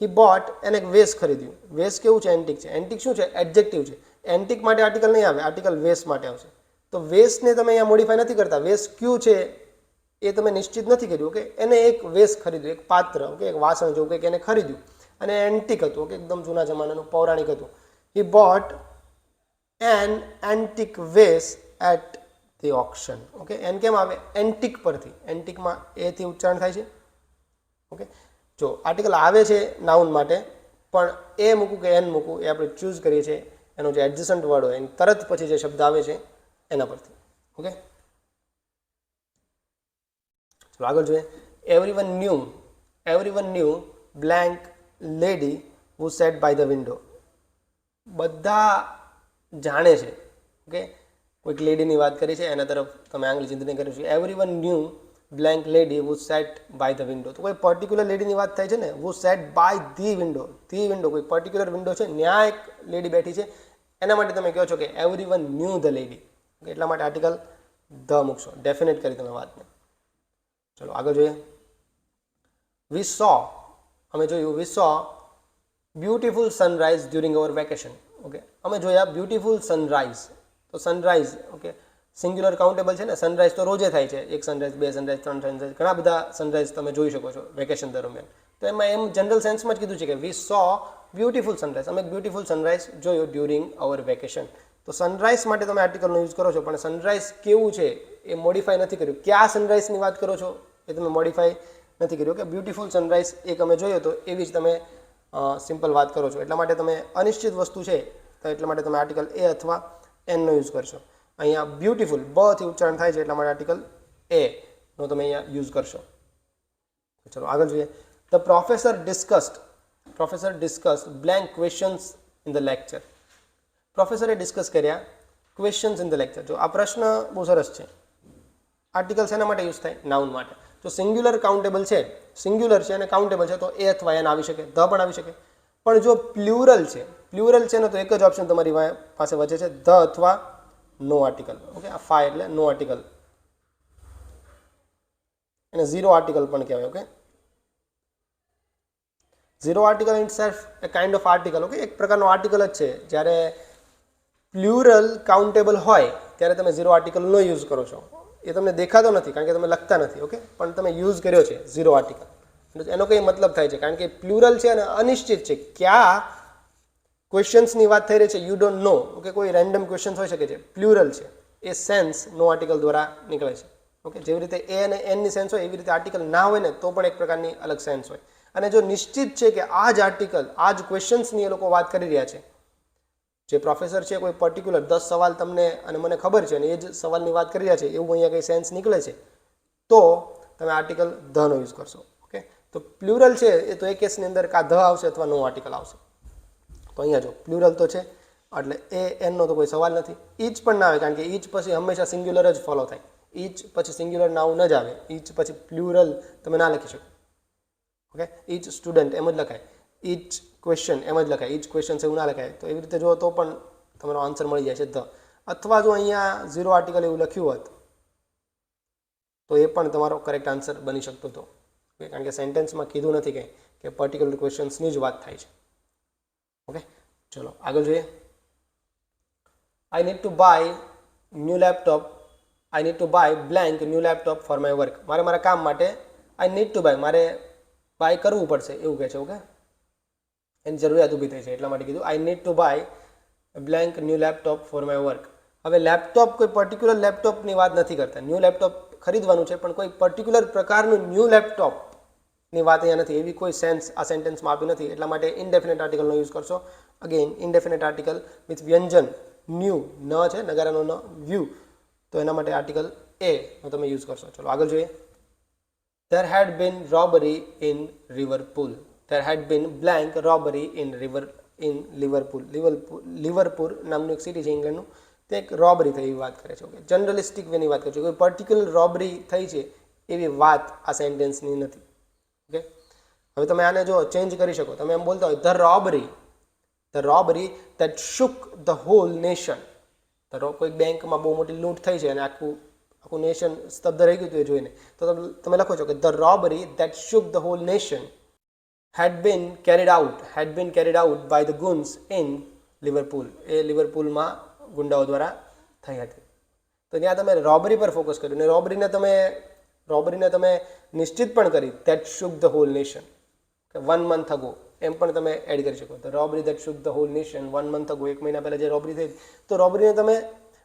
હી બોટ, એને એક વેસ ખરીદ્યું. વેસ કેવું છે? એન્ટિક છે. એન્ટિક શું છે? એડજેક્ટિવ છે. એન્ટિક માટે આર્ટિકલ નહીં આવે, આર્ટિકલ વેસ માટે આવશે. તો વેસને તમે અહીંયા મોડિફાઈ નથી કરતા. વેસ ક્યુ છે એ તમે નિશ્ચિત નથી કર્યું. ઓકે, એને એક વેસ ખરીદ્યું, એક પાત્ર, ઓકે, એક વાસણ જેવું કંઈક એને ખરીદ્યું અને એન્ટિક હતું. ઓકે, એકદમ જૂના જમાનાનું પૌરાણિક હતું. He bought an antique vase at the auction. Okay, an કેમ આવે? એન્ટિક પરથી. એન્ટિકમાં એથી ઉચ્ચારણ થાય છે. ઓકે, જો આર્ટિકલ આવે છે નાઉન માટે, પણ એ મૂકું કે એન મૂકું એ આપણે ચૂઝ કરીએ છીએ એનો જે એડજસન્ટ વર્ડ હોય એની તરત પછી જે શબ્દ આવે છે એના પરથી. ઓકે, ચલો આગળ જોઈએ. Everyone knew blank lady who sat by the window. બધા જાણે છે. ઓકે, કોઈક લેડીની વાત કરી છે, એના તરફ તમે આંગળી ચિંતન કર્યું છે. Everyone knew blank lady who sat by the window. તો કોઈ પર્ટિક્યુલર લેડીની વાત થાય છે ને, who sat by the window. The window કોઈ પર્ટિક્યુલર વિન્ડો છે, ત્યાં એક લેડી બેઠી છે, એના માટે તમે કહો છો કે એવરીવન ન્યૂ ધ લેડી. એટલા માટે આર્ટિકલ ધ મૂકશો. ડેફિનેટ કરી તમે વાતને. ચલો આગળ જોઈએ. વી સો, અમે જોયું, વી સો બ્યુટીફુલ સનરાઇઝ ડ્યુરિંગ અવર વેકેશન. ઓકે, અમે જોયા બ્યુટીફુલ સનરાઇઝ. તો સનરાઇઝ, ઓકે, સિંગ્યુલર કાઉન્ટેબલ છે ને, સનરાઇઝ તો રોજે થાય છે, એક સનરાઇઝ, બે સનરાઇઝ, ત્રણ સનરાઇઝ, ઘણા બધા સનરાઇઝ તમે જોઈ શકો છો વેકેશન દરમિયાન. તો એમાં એમ જનરલ સેન્સમાં જ કીધું છે કે વી સો બ્યુટીફુલ સનરાઇઝ, અમે બ્યુટીફુલ સનરાઇઝ જોયું ડ્યુરિંગ અવર વેકેશન. તો સનરાઇઝ માટે તમે આર્ટિકલનો યુઝ કરો છો, પણ સનરાઇઝ કેવું છે એ મોડિફાઈ નથી કર્યું. ક્યાં સનરાઇઝની વાત કરો છો એ તમે મોડિફાઈ નથી કર્યું. કે બ્યુટીફુલ સનરાઇઝ એક અમે જોયો તો એવી જ તમે સિમ્પલ વાત કરો છો. એટલા માટે તમે અનિશ્ચિત વસ્તુ છે તો એટલા માટે તમે આર્ટિકલ એ અથવા એનનો યુઝ કરશો. અહીંયા બ્યુટીફુલ બ થી ઉચ્ચારણ થાય છે એટલા માટે આર્ટિકલ એ નો તમે અહીંયા યુઝ કરશો. ચલો આગળ જોઈએ. The professor discussed blank questions in the lecture. પ્રોફેસરે ડિસ્કસ કર્યા ક્વેશ્ચન્સ ઇન ધ લેક્ચર. જો આ પ્રશ્ન બહુ સરસ છે. આર્ટિકલ શેના માટે યુઝ થાય? નાઉન માટે. જો સિંગ્યુલર કાઉન્ટેબલ છે, સિંગ્યુલર છે અને કાઉન્ટેબલ છે તો એ અથવા એન આવી શકે, ધ પણ આવી શકે. પણ જો પ્લ્યુરલ છે ને તો એક જ ઓપ્શન તમારી પાસે વચ્ચે છે, ધ અથવા નો આર્ટિકલ. ઓકે, આ ફાઈ એટલે નો આર્ટિકલ, એને ઝીરો આર્ટિકલ પણ કહેવાય. Okay, zero article in self A kind of article. Okay, એક પ્રકારનો આર્ટિકલ જ છે. જ્યારે પ્લ્યુરલ કાઉન્ટેબલ હોય ત્યારે તમે ઝીરો આર્ટિકલનો યુઝ કરો છો. એ તમને દેખાતો નથી કારણ કે તમે લખતા નથી. ઓકે, પણ તમે યુઝ કર્યો છે ઝીરો આર્ટિકલ. એનો કંઈ મતલબ થાય છે કારણ કે પ્લ્યુરલ છે અને અનિશ્ચિત છે. ક્યાં ક્વેશ્ચન્સની વાત થઈ રહી છે યુ ડોન્ટ નો. ઓકે, કોઈ રેન્ડમ ક્વેશ્ચન્સ હોઈ શકે છે. પ્લ્યુરલ છે એ સેન્સ નો આર્ટિકલ દ્વારા નીકળે છે. ઓકે, જેવી રીતે એ અને એનની સેન્સ હોય એવી રીતે આર્ટિકલ ના હોય ને તો પણ એક પ્રકારની અલગ સેન્સ હોય. અને જો નિશ્ચિત છે કે આ જ આર્ટિકલ, આ જ ક્વેશ્ચન્સની એ લોકો વાત કરી રહ્યા છે, જે પ્રોફેસર છે કોઈ પર્ટિક્યુલર 10 સવાલ તમને અને મને ખબર છે અને એ જ સવાલની વાત કરી રહ્યા છે એવું અહીંયા કંઈ સેન્સ નીકળે છે તો તમે આર્ટિકલ ધનો યુઝ કરશો. ઓકે, તો પ્લ્યુરલ છે એ તો એ કેસની અંદર કાં ધ આવશે અથવા નો આર્ટિકલ આવશે. તો અહીંયા જો પ્લ્યુરલ તો છે એટલે એ એનનો તો કોઈ સવાલ નથી. ઈચ પણ ના આવે કારણ કે ઈચ પછી હંમેશા સિંગ્યુલર જ ફોલો થાય. ઈચ પછી સિંગ્યુલર નાઉન જ આવે. ઈચ પછી પ્લ્યુરલ તમે ના લખી શકો. ઓકે, ઈચ સ્ટુડન્ટ એમ જ લખાય, ઈચ ક્વેશ્ચન એમ જ લખાય, ઈચ ક્વેશ્ચન એવું ના લખાય. તો એવી રીતે જો તો પણ તમારો આન્સર મળી જાય છે ધ. અથવા જો અહીંયા ઝીરો આર્ટિકલ એવું લખ્યું હોત તો એ પણ તમારો કરેક્ટ આન્સર બની શકતો હતો. કારણ કે સેન્ટેન્સમાં કીધું નથી કંઈ કે પર્ટિક્યુલર ક્વેશ્ચન્સની જ વાત થાય છે. ઓકે, ચલો આગળ જોઈએ. I need to buy new laptop, I need to buy blank new laptop for my work. મારે મારા કામ માટે આઈ નીડ ટુ બાય, મારે બાય કરવું પડશે એવું કહે છે. ઓકે, એની જરૂરિયાત ઊભી થઈ છે એટલા માટે કીધું I need to buy blank new laptop for my work. હવે લેપટોપ કોઈ પર્ટિક્યુલર લેપટોપની વાત નથી કરતા. ન્યૂ લેપટોપ ખરીદવાનું છે, પણ કોઈ પર્ટિક્યુલર પ્રકારનું ન્યૂ લેપટોપની વાત અહીંયા નથી, એવી કોઈ સેન્સ આ સેન્ટેન્સમાં આપી નથી, એટલા માટે ઇનડેફિનેટ આર્ટિકલનો યુઝ કરશો. અગેન ઇનડેફિનેટ આર્ટિકલ વિથ વ્યંજન ન્યૂ, ન છે નગારાનો ન, વ્યૂ, તો એના માટે આર્ટિકલ એ નો તમે યુઝ કરશો. ચલો આગળ જોઈએ. There had been robbery in Liverpool. There had been blank robbery in Liverpool. Liverpool નામનું એક સિટી છે ઇંગ્લેન્ડનું, તે એક રોબરી થઈ એવી વાત કરે છે. ઓકે, જનરલિસ્ટિક વેની વાત કરે છે, કોઈ પર્ટિક્યુલર રોબરી થઈ છે એવી વાત આ સેન્ટેન્સની નથી. ઓકે, હવે તમે આને જો ચેન્જ કરી શકો, તમે એમ બોલતા હોય the robbery that shook the whole nation. કોઈ બેંકમાં બહુ મોટી લૂંટ થઈ છે અને આખું નેશન સ્તબ્ધ રહી ગયું હતું એ જોઈને, તો તમે લખો છો કે the robbery that shook the whole nation had been carried out by the goons in Liverpool. એ લિવરપુલમાં ગુંડાઓ દ્વારા થઈ હતી. તો ત્યાં તમે રોબરી પર ફોકસ કર્યું અને રોબરીને તમે નિશ્ચિત પણ કરી, that shook the whole nation. 1 month ago એમ પણ તમે એડ કરી શકો. The robbery that shook the whole nation 1 month ago, 1 મહિના પહેલા જે રોબરી થઈ, તો રોબરીને તમે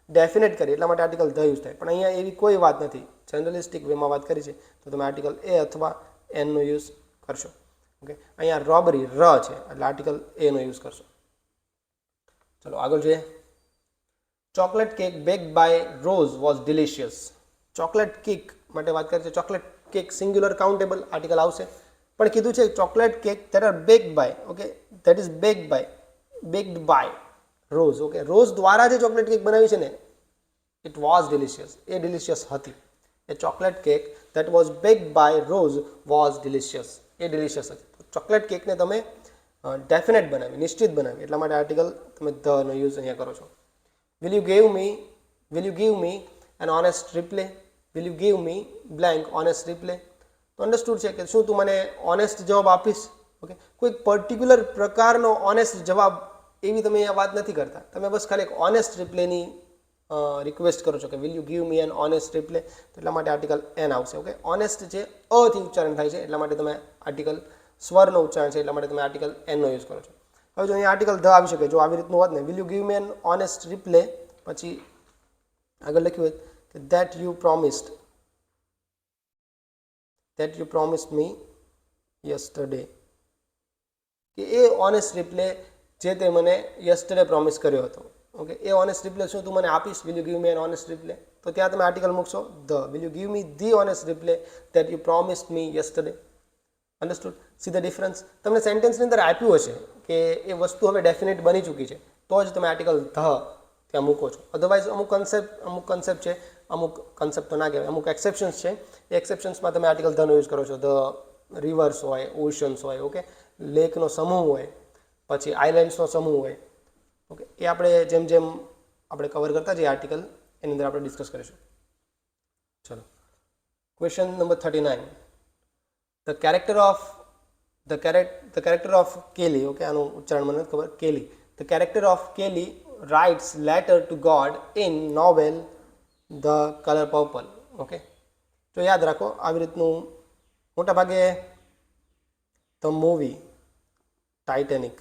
ડેફિનેટ કરી, એટલા માટે આર્ટિકલ ધ યુઝ થાય. પણ અહીંયા એવી કોઈ વાત નથી, જનરલિસ્ટિક વેમાં વાત કરી છે, તો તમે આર્ટિકલ એ અથવા એનનો યુઝ કરશો. ઓકે, અહીંયા રોબરી ર છે એટલે આર્ટિકલ એનો યુઝ કરશો. ચલો આગળ જોઈએ. Chocolate cake baked by Rose was delicious. Chocolate cake માટે વાત કરી છે, chocolate cake singular countable article આવશે, પણ કીધું છે chocolate cake that are baked by, okay, that is baked by Rose. Okay, રોઝ દ્વારા જે ચોકલેટ કેક બનાવી છે ને, ઇટ વોઝ ડિલિશિયસ, એ ડિલિશિયસ હતી. એ chocolate cake that was baked by Rose was delicious, એ ડિલિશિયસ હતી. ચોકલેટ કેકને તમે ડેફિનેટ બનાવી, નિશ્ચિત બનાવી, એટલા માટે આર્ટિકલ તમે ધ નો યુઝ અહીંયા કરો છો. Will you give me an honest reply? Will you give me blank honest reply? તો અન્ડરસ્ટુડ છે કે શું તું મને ઓનેસ્ટ જવાબ આપીશ. ઓકે, કોઈ પર્ટિક્યુલર પ્રકારનો ઓનેસ્ટ જવાબ એવી તમે અહીંયા વાત નથી કરતા, તમે બસ ખાલી એક ઓનેસ્ટ રિપ્લેની રિક્વેસ્ટ કરો છો કે will you give me N honest replay, તો એટલા માટે આર્ટિકલ એન આવશે. ઓકે, ઓનેસ્ટ છે અથી ઉચ્ચારણ થાય છે, એટલા માટે તમે આર્ટિકલ સ્વરનો ઉચ્ચારણ છે, એટલા માટે તમે આર્ટિકલ એનનો યુઝ કરો છો. હવે જો અહીંયા આર્ટિકલ ધ આવી શકે, જો આવી રીતનું હોત ને, will you give me N honest replay, પછી આગળ લખ્યું હોય કે that you promised me yesterday, કે એ ઓનેસ્ટ રિપ્લે જે તે મને યસ્ટરડે પ્રોમિસ કર્યો હતો. ઓકે, એ ઓનેસ્ટ રિપ્લે શું તું મને આપીશ, will you give me N honest replay, તો ત્યાં તમે આર્ટિકલ મૂકશો the. Will you give me the honest replay that you promised me yesterday. Understood? See the difference? તમને સેન્ટેન્સની અંદર આપ્યું હશે કે એ વસ્તુ હવે ડેફિનેટ બની ચૂકી છે, તો જ તમે આર્ટિકલ ધ ત્યાં મૂકો છો. અધરવાઇઝ અમુક કન્સેપ્ટ છે, અમુક કન્સેપ્ટ તો ના કહેવાય, અમુક એક્સેપ્શન્સ છે, એ એક્સેપ્શન્સમાં તમે આર્ટિકલ ધનો યુઝ કરો છો. ધ રિવર્સ હોય, ઓશન્સ હોય, ઓકે, લેકનો સમૂહ હોય, પછી આઇલેન્ડ્સનો સમૂહ હોય. ઓકે, એ આપણે જેમ જેમ આપણે કવર કરતા જઈએ આર્ટિકલ, એની અંદર આપણે ડિસ્કસ કરીશું. ચલો, question number 39. The character of Kelly, okay, આનું ઉચ્ચારણ મને નથી ખબર, Kelly. The character of Kelly writes letter to God in novel The Color Purple. Okay, તો યાદ રાખો આવી રીતનું મોટા ભાગે the movie Titanic,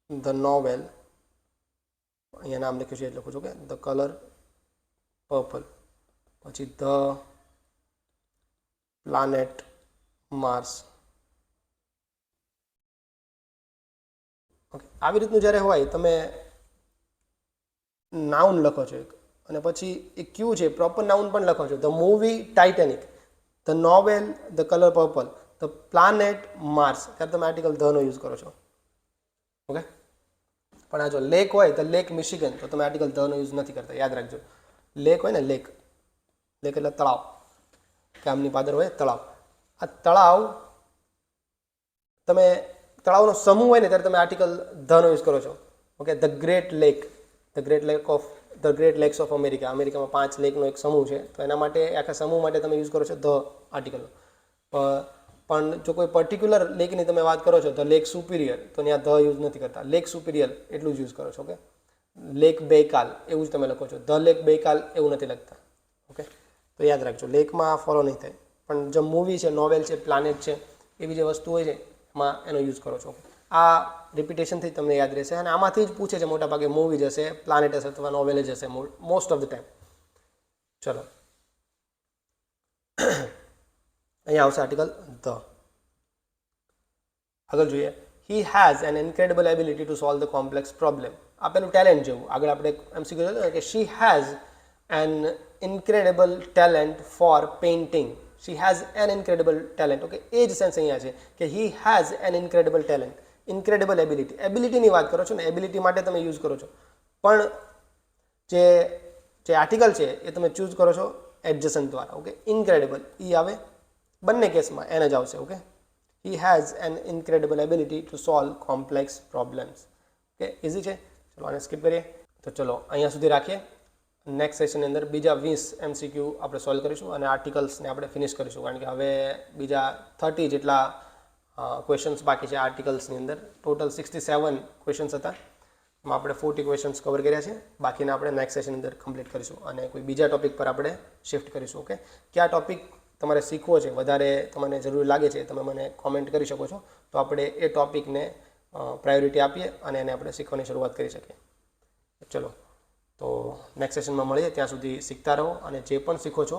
the novel, અહીંયા નામ લખ્યું છે એટલે લખું છું કે ધ કલર પર્પલ, પછી ધ પ્લાનેટ માર્સ. ઓકે, આવી રીતનું જ્યારે હોય તમે નાઉન લખો છો એક, અને પછી એ ક્યુ છે પ્રોપર નાઉન પણ લખો છો. The movie Titanic, the novel the colour purple, the planet Mars, ત્યારે તમે આર્ટિકલ ધ નો યુઝ કરો છો. ઓકે, પણ આ જો લેક હોય ધ લેક મિશિગન, તો તમે આર્ટિકલ ધ નો યુઝ નથી કરતા, યાદ રાખજો. લેક હોય ને, લેક એટલે તળાવ, કે આમની પાદર હોય તળાવ. આ તળાવ, તમે તળાવનો સમૂહ હોય ને ત્યારે તમે આર્ટિકલ ધ નો યુઝ કરો છો. Okay, the Great Lakes of America, અમેરિકામાં 5 લેકનો એક સમૂહ છે, તો એના માટે આખા સમૂહ માટે તમે યુઝ કરો છો ધ આર્ટિકલનો. પણ જો કોઈ પર્ટિક્યુલર લેકની તમે વાત કરો છો, ધ લેક સુપિરિયર, તો ત્યાં ધ યુઝ નથી કરતા, લેક સુપિરિયર એટલું જ યુઝ કરો છો. ઓકે, લેક બેકાલ એવું જ તમે લખો છો, ધ લેક બેકાલ એવું નથી લખતા. ઓકે, તો યાદ રાખજો, લેકમાં ફોલો નહીં થાય. પણ જો મૂવી છે, નોવેલ છે, પ્લાનેટ છે, એવી જે વસ્તુ હોય છે એમાં એનો યુઝ કરો છો. આ રિપીટેશનથી તમને યાદ રહેશે, અને આમાંથી જ પૂછે છે મોટા ભાગે, મૂવી જ હશે, પ્લાનેટ હશે અથવા નોવેલ જ હશે મોસ્ટ ઓફ ધ ટાઈમ. ચલો અહીંયા આવશે આર્ટિકલ ધ. આગળ જોઈએ, he has an incredible ability to solve the complex problem. આ પેલું ટેલેન્ટ જેવું. આગળ આપણે એમસીક્યુ જોયું કે she has an incredible talent for painting. She has an incredible talent. Okay, એ જ સેન્સ અહીંયા છે કે he has an incredible talent. Incredible ability, એબિલિટીની વાત કરો છો ને, એબિલિટી માટે તમે યુઝ કરો છો, પણ જે આર્ટિકલ છે એ તમે ચૂઝ કરો છો એડજસન્ટ દ્વારા. ઓકે, ઇન્ક્રેડિબલ ઈ આવે, બંને કેસમાં એને જ આવશે. Okay, he has an incredible ability to solve complex problems. Okay, easy છે. ચલો આને સ્કીપ કરીએ. તો ચલો અહીંયા સુધી રાખીએ. નેક્સ્ટ સેશનની અંદર બીજા 20 MCQ આપણે સોલ્વ કરીશું અને આર્ટિકલ્સને આપણે ફિનિશ કરીશું, કારણ કે હવે બીજા 30 જેટલા ક્વેશ્ચન્સ બાકી છે આર્ટિકલ્સની અંદર. ટોટલ 67 ક્વેશ્ચન્સ હતા, એમાં આપણે 40 ક્વેશ્ચન્સ કવર કર્યા છે. બાકીના આપણે નેક્સ્ટ સેશનની અંદર કમ્પ્લીટ કરીશું અને કોઈ બીજા ટોપિક પર આપણે શિફ્ટ કરીશું. ઓકે, કયા ટોપિક તમારે શીખવો છે, વધારે તમને જરૂરી લાગે છે, તમે મને કોમેન્ટ કરી શકો છો, તો આપણે એ ટોપિકને પ્રાયોરિટી આપીએ અને એને આપણે શીખવાની શરૂઆત કરી શકીએ. ચલો, તો નેક્સ્ટ સેશનમાં મળીએ. ત્યાં સુધી શીખતા રહો અને જે પણ શીખો છો